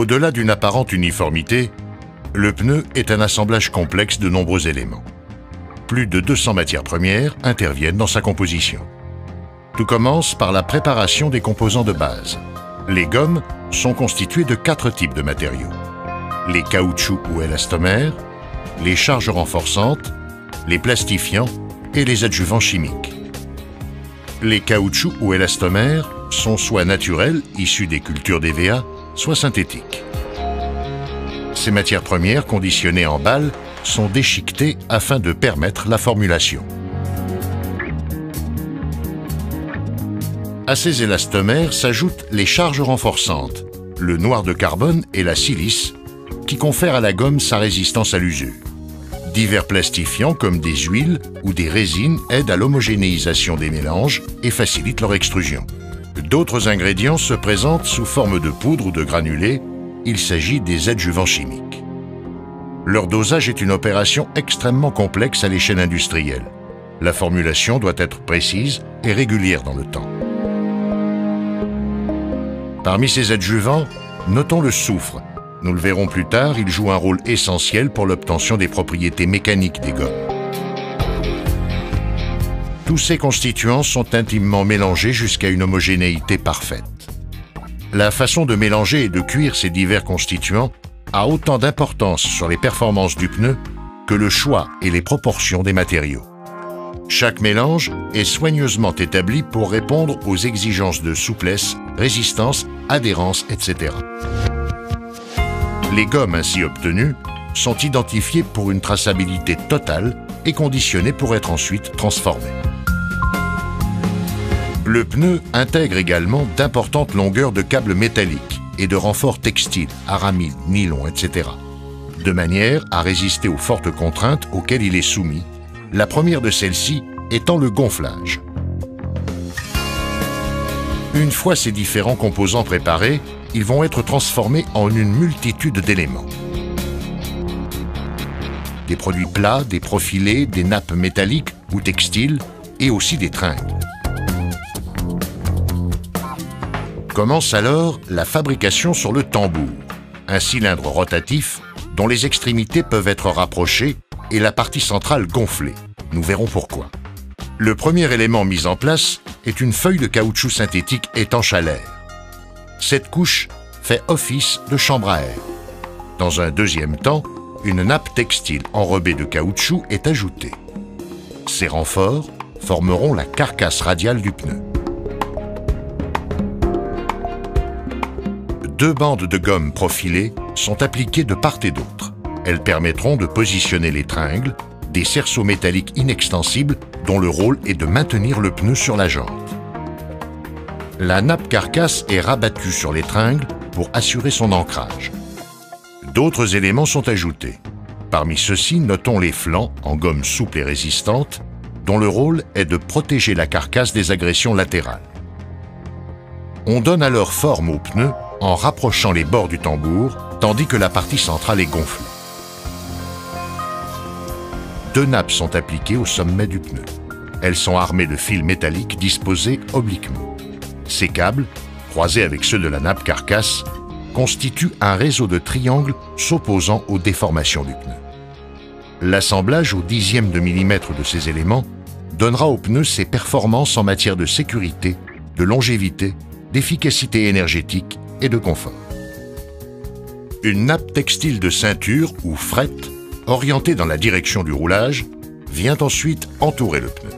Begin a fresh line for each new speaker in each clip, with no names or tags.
Au-delà d'une apparente uniformité, le pneu est un assemblage complexe de nombreux éléments. Plus de 200 matières premières interviennent dans sa composition. Tout commence par la préparation des composants de base. Les gommes sont constituées de 4 types de matériaux. Les caoutchoucs ou élastomères, les charges renforçantes, les plastifiants et les adjuvants chimiques. Les caoutchoucs ou élastomères sont soit naturels, issus des cultures d'EVA, soit synthétiques. Ces matières premières, conditionnées en balles, sont déchiquetées afin de permettre la formulation. À ces élastomères s'ajoutent les charges renforçantes, le noir de carbone et la silice, qui confèrent à la gomme sa résistance à l'usure. Divers plastifiants comme des huiles ou des résines aident à l'homogénéisation des mélanges et facilitent leur extrusion. D'autres ingrédients se présentent sous forme de poudre ou de granulés. Il s'agit des adjuvants chimiques. Leur dosage est une opération extrêmement complexe à l'échelle industrielle. La formulation doit être précise et régulière dans le temps. Parmi ces adjuvants, notons le soufre. Nous le verrons plus tard, il joue un rôle essentiel pour l'obtention des propriétés mécaniques des gommes. Tous ces constituants sont intimement mélangés jusqu'à une homogénéité parfaite. La façon de mélanger et de cuire ces divers constituants a autant d'importance sur les performances du pneu que le choix et les proportions des matériaux. Chaque mélange est soigneusement établi pour répondre aux exigences de souplesse, résistance, adhérence, etc. Les gommes ainsi obtenues sont identifiées pour une traçabilité totale et conditionnées pour être ensuite transformées. Le pneu intègre également d'importantes longueurs de câbles métalliques et de renforts textiles, aramide, nylon, etc., de manière à résister aux fortes contraintes auxquelles il est soumis, la première de celles-ci étant le gonflage. Une fois ces différents composants préparés, ils vont être transformés en une multitude d'éléments. Des produits plats, des profilés, des nappes métalliques ou textiles et aussi des tringles. Commence alors la fabrication sur le tambour, un cylindre rotatif dont les extrémités peuvent être rapprochées et la partie centrale gonflée. Nous verrons pourquoi. Le premier élément mis en place est une feuille de caoutchouc synthétique étanche à l'air. Cette couche fait office de chambre à air. Dans un deuxième temps, une nappe textile enrobée de caoutchouc est ajoutée. Ces renforts formeront la carcasse radiale du pneu. 2 bandes de gomme profilées sont appliquées de part et d'autre. Elles permettront de positionner les tringles, des cerceaux métalliques inextensibles dont le rôle est de maintenir le pneu sur la jante. La nappe carcasse est rabattue sur les tringles pour assurer son ancrage. D'autres éléments sont ajoutés. Parmi ceux-ci, notons les flancs en gomme souple et résistante, dont le rôle est de protéger la carcasse des agressions latérales. On donne alors forme au pneu en rapprochant les bords du tambour, tandis que la partie centrale est gonflée. 2 nappes sont appliquées au sommet du pneu. Elles sont armées de fils métalliques disposés obliquement. Ces câbles, croisés avec ceux de la nappe carcasse, constituent un réseau de triangles s'opposant aux déformations du pneu. L'assemblage au dixième de millimètre de ces éléments donnera au pneu ses performances en matière de sécurité, de longévité, d'efficacité énergétique et de confort. Une nappe textile de ceinture ou frette, orientée dans la direction du roulage, vient ensuite entourer le pneu.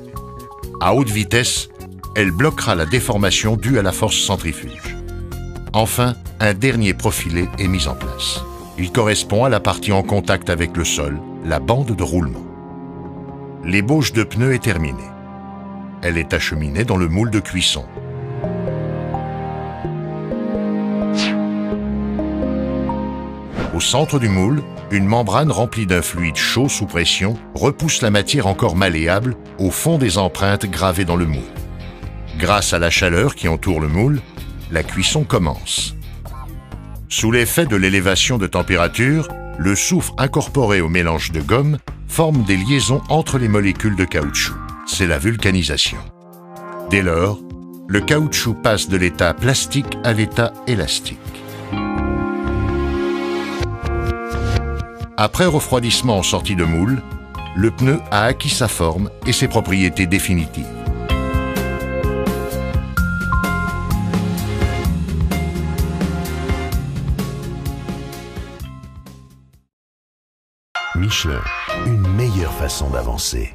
À haute vitesse, elle bloquera la déformation due à la force centrifuge. Enfin, un dernier profilé est mis en place. Il correspond à la partie en contact avec le sol, la bande de roulement. L'ébauche de pneu est terminée. Elle est acheminée dans le moule de cuisson. Au centre du moule, une membrane remplie d'un fluide chaud sous pression repousse la matière encore malléable au fond des empreintes gravées dans le moule. Grâce à la chaleur qui entoure le moule, la cuisson commence. Sous l'effet de l'élévation de température, le soufre incorporé au mélange de gomme forme des liaisons entre les molécules de caoutchouc. C'est la vulcanisation. Dès lors, le caoutchouc passe de l'état plastique à l'état élastique. Après refroidissement en sortie de moule, le pneu a acquis sa forme et ses propriétés définitives.
Michelin, une meilleure façon d'avancer.